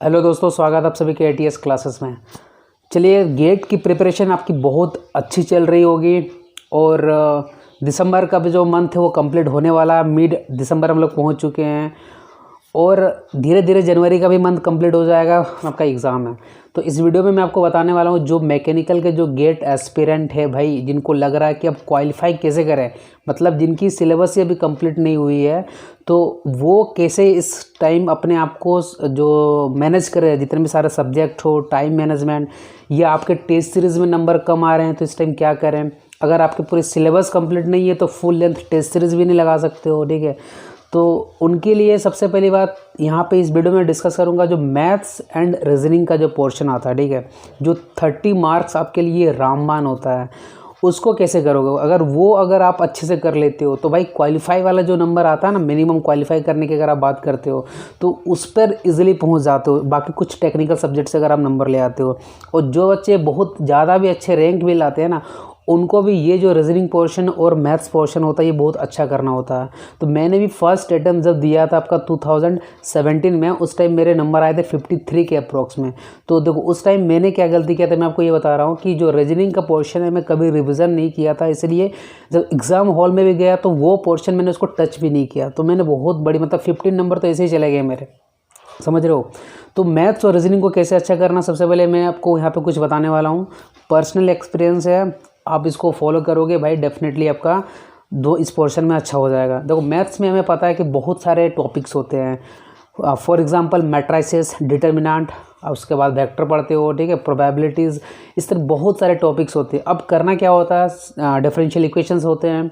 Hello दोस्तों, स्वागत आप सभी के ATS क्लासेस में। चलिए, गेट की प्रिपरेशन आपकी बहुत अच्छी चल रही होगी और दिसंबर का भी जो मंथ है वो कंप्लीट होने वाला है। मिड दिसंबर हम लोग पहुंच चुके हैं और धीरे धीरे जनवरी का भी मंथ कंप्लीट हो जाएगा, आपका एग्ज़ाम है। तो इस वीडियो में मैं आपको बताने वाला हूँ जो मैकेनिकल के जो गेट एस्पिरेंट है भाई, जिनको लग रहा है कि अब क्वालिफाई कैसे करें, मतलब जिनकी सिलेबस ही अभी कंप्लीट नहीं हुई है, तो वो कैसे इस टाइम अपने आप को जो मैनेज करें, जितने भी सारे सब्जेक्ट हो, टाइम मैनेजमेंट, या आपके टेस्ट सीरीज़ में नंबर कम आ रहे हैं तो इस टाइम क्या करें। अगर आपके पूरे सिलेबस कंप्लीट नहीं है तो फुल लेंथ टेस्ट सीरीज़ भी नहीं लगा सकते हो, ठीक है। तो उनके लिए सबसे पहली बात यहाँ पे इस वीडियो में डिस्कस करूँगा जो मैथ्स एंड रीजनिंग का जो पोर्शन आता है, ठीक है, जो 30 मार्क्स आपके लिए रामबाण होता है, उसको कैसे करोगे। अगर आप अच्छे से कर लेते हो तो भाई क्वालिफाई वाला जो नंबर आता है ना, मिनिमम क्वालिफाई करने की अगर आप बात करते हो तो उस पर इजीली पहुंच जाते हो। बाकी कुछ टेक्निकल सब्जेक्ट से अगर आप नंबर ले आते हो, और जो बच्चे बहुत ज़्यादा भी अच्छे रैंक भी लाते हैं ना, उनको भी ये जो रीजनिंग पोर्शन और मैथ्स पोर्शन होता है ये बहुत अच्छा करना होता है। तो मैंने भी फर्स्ट अटैम्प्ट जब दिया था आपका 2017 में, उस टाइम मेरे नंबर आए थे 53 के अप्रॉक्स में। तो देखो उस टाइम मैंने क्या गलती किया था, मैं आपको ये बता रहा हूँ कि जो रीजनिंग का पोर्शन है मैं कभी रिविज़न नहीं किया था, इसलिए जब एग्ज़ाम हॉल में भी गया तो वो पोर्शन मैंने उसको टच भी नहीं किया। तो मैंने बहुत बड़ी, मतलब 15 नंबर तो ऐसे ही चले गए मेरे, समझ रहे हो। तो मैथ्स और रीजनिंग को कैसे अच्छा करना, सबसे पहले मैं आपको यहाँ पे कुछ बताने वाला हूँ। पर्सनल एक्सपीरियंस है, आप इसको फॉलो करोगे भाई, डेफिनेटली आपका इस पोर्शन में अच्छा हो जाएगा। देखो मैथ्स में हमें पता है कि बहुत सारे टॉपिक्स होते हैं। फॉर एग्जांपल मैट्रिसेस, डिटर्मिनेंट, उसके बाद वेक्टर पढ़ते हो, ठीक है, प्रोबेबिलिटीज़, इस तरह बहुत सारे टॉपिक्स होते हैं। अब करना क्या होता है, डिफरेंशियल इक्वेशंस होते हैं।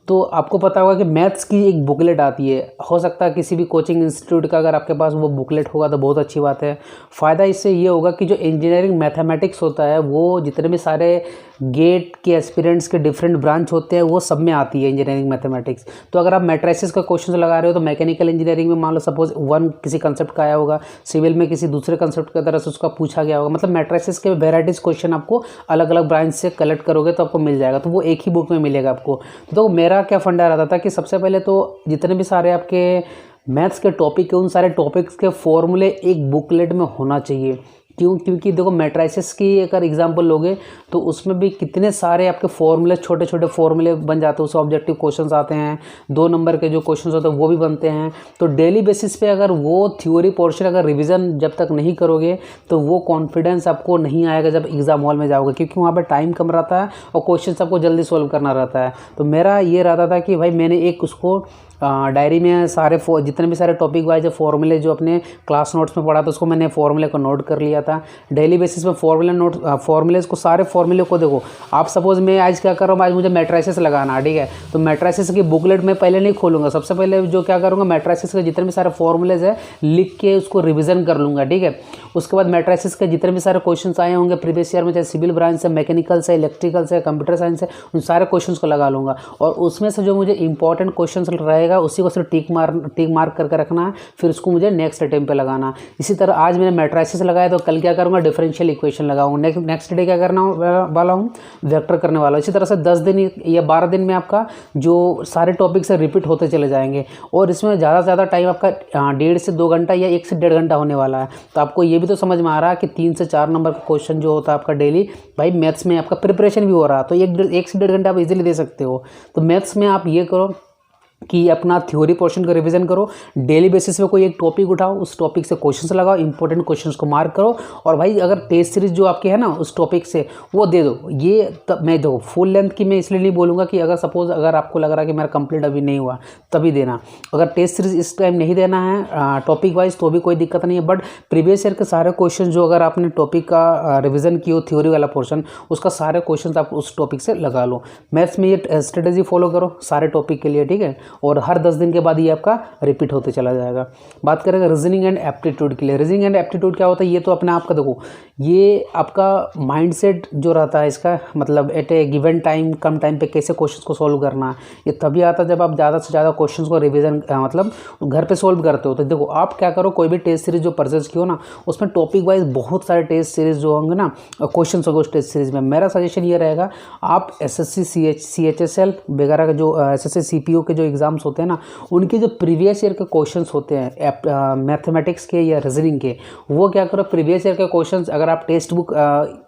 तो आपको पता होगा कि मैथ्स की एक बुकलेट आती है, हो सकता है किसी भी कोचिंग इंस्टीट्यूट का अगर आपके पास वो बुकलेट होगा तो बहुत अच्छी बात है। फ़ायदा इससे ये होगा कि जो इंजीनियरिंग मैथमेटिक्स होता है वो जितने भी सारे गेट के एस्पिरेंट्स के डिफरेंट ब्रांच होते हैं वो सब में आती है इंजीनियरिंग मैथमेटिक्स। तो अगर आप मैट्रिसेस का क्वेश्चन लगा रहे हो तो मैकेनिकल इंजीनियरिंग में मान लो सपोज वन किसी कंसेप्ट का आया होगा, सिविल में किसी दूसरे कंसेप्ट की तरह से उसका पूछा गया होगा, मतलब मैट्रिसेस के वेराइटीज़ क्वेश्चन आपको अलग अलग ब्रांच से कलेक्ट करोगे तो आपको मिल जाएगा। तो वो एक ही बुक में मिलेगा आपको। तो मेरा क्या फंडा रहता था कि सबसे पहले तो जितने भी सारे आपके मैथ्स के टॉपिक है उन सारे टॉपिक्स के फॉर्मूले एक बुकलेट में होना चाहिए। क्योंकि देखो मैट्रिसेस की अगर एग्जांपल लोगे तो उसमें भी कितने सारे आपके फॉर्मूले, छोटे छोटे फॉर्मूले बन जाते हैं, उससे ऑब्जेक्टिव क्वेश्चंस आते हैं, 2 नंबर के जो क्वेश्चंस होते हैं वो भी बनते हैं। तो डेली बेसिस पे अगर वो थ्योरी पोर्शन अगर रिवीजन जब तक नहीं करोगे तो वो कॉन्फिडेंस आपको नहीं आएगा जब एग्जाम हॉल में जाओगे, क्योंकि वहाँ पर टाइम कम रहता है और क्वेश्चन आपको जल्दी सॉल्व करना रहता है। तो मेरा ये रहता था कि भाई मैंने एक उसको डायरी में सारे जितने भी सारे टॉपिक वाइज फॉर्मूले जो अपने क्लास नोट्स में पढ़ा था उसको मैंने फॉर्मूले को नोट कर लिया था। डेली बेसिस पे फॉर्मूलेज को, सारे फॉर्मूले को देखो। आप सपोज मैं आज क्या कर रहा हूँ, आज मुझे मैट्रिसेस लगाना है, ठीक है, तो मैट्रिसेस की बुकलेट में पहले नहीं खोलूँगा। सबसे पहले जो क्या करूँगा, मैट्रिसेस के जितने भी सारे फॉर्मूलेज है लिख के उसको रिविजन कर लूँगा, ठीक है। उसके बाद मैट्रिसेस के जितने भी सारे क्वेश्चन आए होंगे प्रीवियस ईयर में, चाहे सिविल ब्रांच से, मैकेनिकल से, इलेक्ट्रिकल से, कंप्यूटर साइंस से, उन सारे क्वेश्चन को लगा लूँगा। और उसमें से जो मुझे इंपॉर्टेंट क्वेश्चन रहेगा उसी को सिर्फ टिक मार्क करके रखना है, फिर उसको मुझे नेक्स्ट अटेम्प्ट पे लगाना। इसी तरह आज मैंने मैट्रिसेस लगाया तो कल क्या करूँगा, डिफरेंशियल इक्वेशन लगाऊंगा। नेक्स्ट डे क्या करना वाला हूँ, वेक्टर करने वाला हूँ। इसी तरह से 10 दिन या 12 दिन में आपका जो सारे टॉपिक से रिपीट होते चले जाएंगे और इसमें ज़्यादा से ज़्यादा टाइम आपका 1.5 से 2 घंटा या 1 से 1.5 घंटा होने वाला है। तो आपको ये भी तो समझ में आ रहा है कि 3 से 4 नंबर का क्वेश्चन जो होता है आपका डेली, भाई मैथ्स में आपका प्रिपरेशन भी हो रहा है तो 1 से 1.5 घंटा आप इजीली दे सकते हो। तो मैथ्स में आप ये करो कि अपना थ्योरी पोर्शन को रिवीजन करो, डेली बेसिस पे कोई एक टॉपिक उठाओ, उस टॉपिक से क्वेश्चंस लगाओ, इंपॉर्टेंट क्वेश्चंस को मार्क करो, और भाई अगर टेस्ट सीरीज जो आपके है ना उस टॉपिक से वो दे दो। ये मैं दो फुल लेंथ की मैं इसलिए नहीं बोलूँगा कि अगर आपको लग रहा है कि मेरा कंप्लीट अभी नहीं हुआ तभी देना। अगर टेस्ट सीरीज इस टाइम नहीं देना है टॉपिक वाइज तो भी कोई दिक्कत नहीं है, बट प्रीवियस ईयर के सारे क्वेश्चन जो अगर आपने टॉपिक का रिविजन की हो, थ्योरी वाला पोर्शन, उसका सारे क्वेश्चन आप उस टॉपिक से लगा लो। मैथ्स में ये स्ट्रेटेजी फॉलो करो सारे टॉपिक के लिए, ठीक है, और हर 10 दिन के बाद ये आपका रिपीट होते चला जाएगा। बात करेंगे रीजनिंग एंड एप्टीट्यूड के लिए। रीजनिंग एंड एप्टीट्यूड क्या होता है, ये तो अपने आप का देखो, ये आपका माइंडसेट जो रहता है इसका, मतलब एट ए गिवन टाइम, कम टाइम पे कैसे क्वेश्चंस को सॉल्व करना है, ये तभी आता है जब आप ज़्यादा से ज़्यादा क्वेश्चंस को रिवीजन मतलब घर पे सॉल्व करते हो। तो देखो आप क्या करो, कोई भी टेस्ट सीरीज जो परचेज की हो ना, उसमें टॉपिक वाइज बहुत सारे टेस्ट सीरीज जो होंगे ना, क्वेश्चन होंगे उस टेस्ट सीरीज में। मेरा सजेशन ये रहेगा, आप SSC CHSL वगैरह का जो SSC CPO के जो एग्ज़ाम्स होते हैं ना, उनके जो प्रीवियस ईयर के क्वेश्चंस होते हैं मैथमेटिक्स के या रीजनिंग के, वो क्या करो प्रीवियस ईयर के क्वेश्चंस अगर आप टेक्स्ट बुक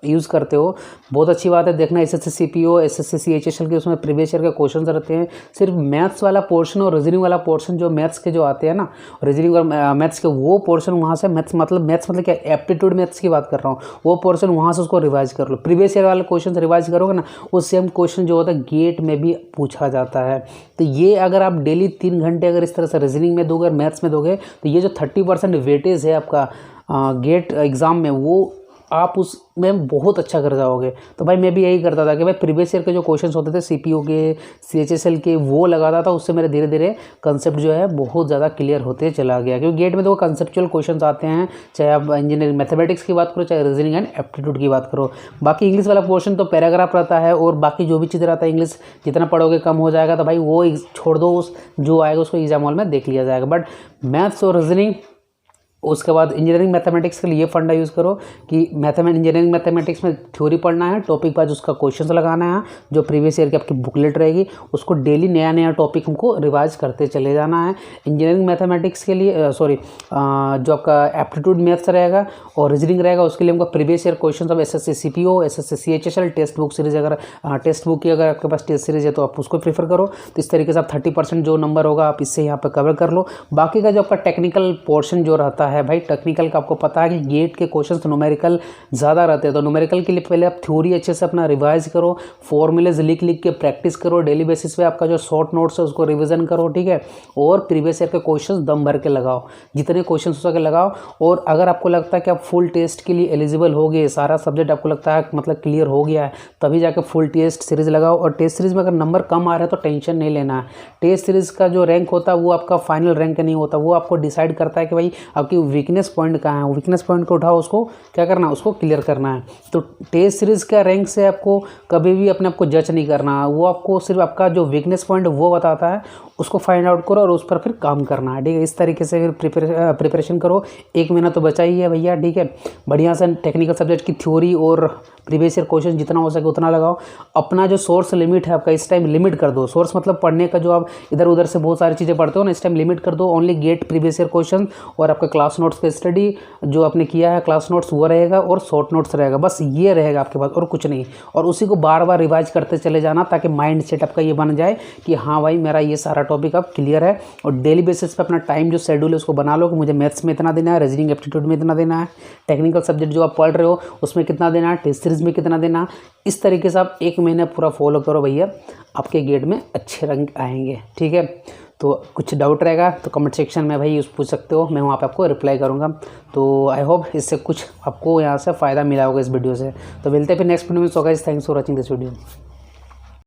यूज़ करते हो, बहुत अच्छी बात है, देखना एसएससी सीपीओ, एसएससी सीएचएसएल के उसमें प्रीवियस ईयर के क्वेश्चंस रहते हैं। सिर्फ मैथ्स वाला पोर्शन और रीजनिंग वाला पोर्शन जो मैथ्स के जो आते हैं ना, रीजनिंग और मैथ्स के वो पोर्शन वहाँ से मैथ्स मतलब क्या एप्टीट्यूड मैथ्स की बात कर रहा हूँ, वो पोर्शन वहाँ से उसको रिवाइज कर लो। प्रीवियस ईयर वाले क्वेश्चन रिवाइज करोगे ना, वो सेम क्वेश्चन जो होता है गेट में भी पूछा जाता है। तो ये अगर आप डेली 3 घंटे अगर इस तरह से रीजनिंग में दोगे और मैथ्स में दोगे, तो ये जो 30% वेटेज है आपका गेट एग्ज़ाम में, वो आप उसमें बहुत अच्छा कर जाओगे। तो भाई मैं भी यही करता था कि भाई प्रीवियस ईयर के जो क्वेश्चंस होते थे सीपीओ के, सीएचएसएल के, वो लगाता था। उससे मेरे धीरे धीरे कंसेप्ट जो है बहुत ज़्यादा क्लियर होते चला गया, क्योंकि गेट में तो कंसेप्चुअल क्वेश्चंस आते हैं, चाहे आप इंजीनियरिंग मैथमेटिक्स की बात करो, चाहे रीजनिंग एंड एप्टीट्यूड की बात करो। बाकी इंग्लिश वाला पोर्शन तो पैराग्राफ रहता है, और बाकी जो भी चीज़ रहता है इंग्लिश जितना पढ़ोगे कम हो जाएगा, तो भाई वो छोड़ दो, उस जो आएगा उसको एग्जाम हॉल में देख लिया जाएगा। बट मैथ्स और रीजनिंग, उसके बाद इंजीनियरिंग मैथमेटिक्स के लिए ये फंडा यूज़ करो कि इंजीनियरिंग मैथमेटिक्स में थ्योरी पढ़ना है, टॉपिक वाइज उसका क्वेश्चन लगाना है, जो प्रीवियस ईयर की आपकी बुकलेट रहेगी उसको डेली नया नया टॉपिक हमको रिवाइज करते चले जाना है। इंजीनियरिंग मैथमेटिक्स के लिए जो आपका एप्टीट्यूड मैथ्स रहेगा और रीजनिंग रहेगा, उसके लिए हमको प्रीवियस ईयर क्वेश्चन अब SSC CPO, SSC CHSL text book series, अगर टेक्स्ट बुक की अगर आपके पास टेस्ट सीरीज है तो आप उसको प्रीफर करो। तो इस तरीके से आप 30% जो नंबर होगा आप इससे यहाँ पर कवर कर लो। बाकी का जो आपका टेक्निकल पोर्शन जो रहता है भाई, टेक्निकल का आपको पता है कि गेट के क्वेश्चंस न्यूमेरिकल ज़्यादा रहते हैं, तो न्यूमेरिकल के लिए पहले आप थ्योरी अच्छे से अपना रिवाइज करो, फॉर्मूलेज लिख लिख के प्रैक्टिस करो, डेली बेसिस पे आपका जो शॉर्ट नोट्स है उसको रिवीजन करो, ठीक है। और प्रीवियस ईयर के क्वेश्चंस दम भर के लगाओ, जितने क्वेश्चन हो सके लगाओ। और अगर आपको लगता है कि आप फुल टेस्ट के लिए एलिजिबल हो गए, सारा सब्जेक्ट आपको लगता है मतलब क्लियर हो गया है, तभी जाकर फुल टेस्ट सीरीज लगाओ। और टेस्ट सीरीज में अगर नंबर कम आ रहा है तो टेंशन नहीं लेना है। टेस्ट सीरीज का जो रैंक होता है वो आपका फाइनल रैंक नहीं होता, वो आपको डिसाइड करता है कि भाई आपकी वीकनेस पॉइंट कहाँ है, वीकनेस पॉइंट को उठाओ, उसको क्या करना है, उसको क्लियर करना है। तो टेस्ट सीरीज का रैंक से आपको कभी भी अपने आप को जज नहीं करना, वो आपको सिर्फ आपका जो वीकनेस पॉइंट वो बताता है, उसको फाइंड आउट करो और उस पर फिर काम करना है, ठीक है। इस तरीके से फिर प्रिपरेशन करो। 1 महीना तो बचा ही है भैया, ठीक है। बढ़िया से टेक्निकल सब्जेक्ट की थ्योरी और प्रीवियस ईयर क्वेश्चन जितना हो सके उतना लगाओ। अपना जो सोर्स लिमिट है आपका इस टाइम लिमिट कर दो। सोर्स मतलब पढ़ने का जो आप इधर उधर से बहुत सारी चीज़ें पढ़ते हो ना, इस टाइम लिमिट कर दो। Only get previous year question और आपका क्लास नोट्स पे स्टडी जो आपने किया है क्लास नोट्स वो रहेगा और शॉर्ट नोट्स रहेगा, बस ये रहेगा आपके पास और कुछ नहीं। और उसी को बार बार रिवाइज करते चले जाना ताकि माइंड सेट आपका ये बन जाए कि हाँ भाई मेरा ये सारा टॉपिक अब क्लियर है। और डेली बेसिस पे अपना टाइम जो शेड्यूल है उसको बना लो कि मुझे मैथ्स में इतना देना है, रीजनिंग एप्टीट्यूड में इतना देना है, टेक्निकल सब्जेक्ट जो आप पढ़ रहे हो उसमें कितना देना है, टेस्ट सीरीज में कितना देना। इस तरीके से आप 1 महीना पूरा फॉलो करो भैया, आपके गेट में अच्छे रंग आएंगे, ठीक है। तो कुछ डाउट रहेगा तो कमेंट सेक्शन में भाई पूछ सकते हो, मैं वहाँ पे आपको रिप्लाई करूँगा। तो आई होप इससे कुछ आपको यहाँ से फ़ायदा मिला होगा इस वीडियो से। तो मिलते हैं फिर नेक्स्ट वीडियो में। So guys thanks for watching this video.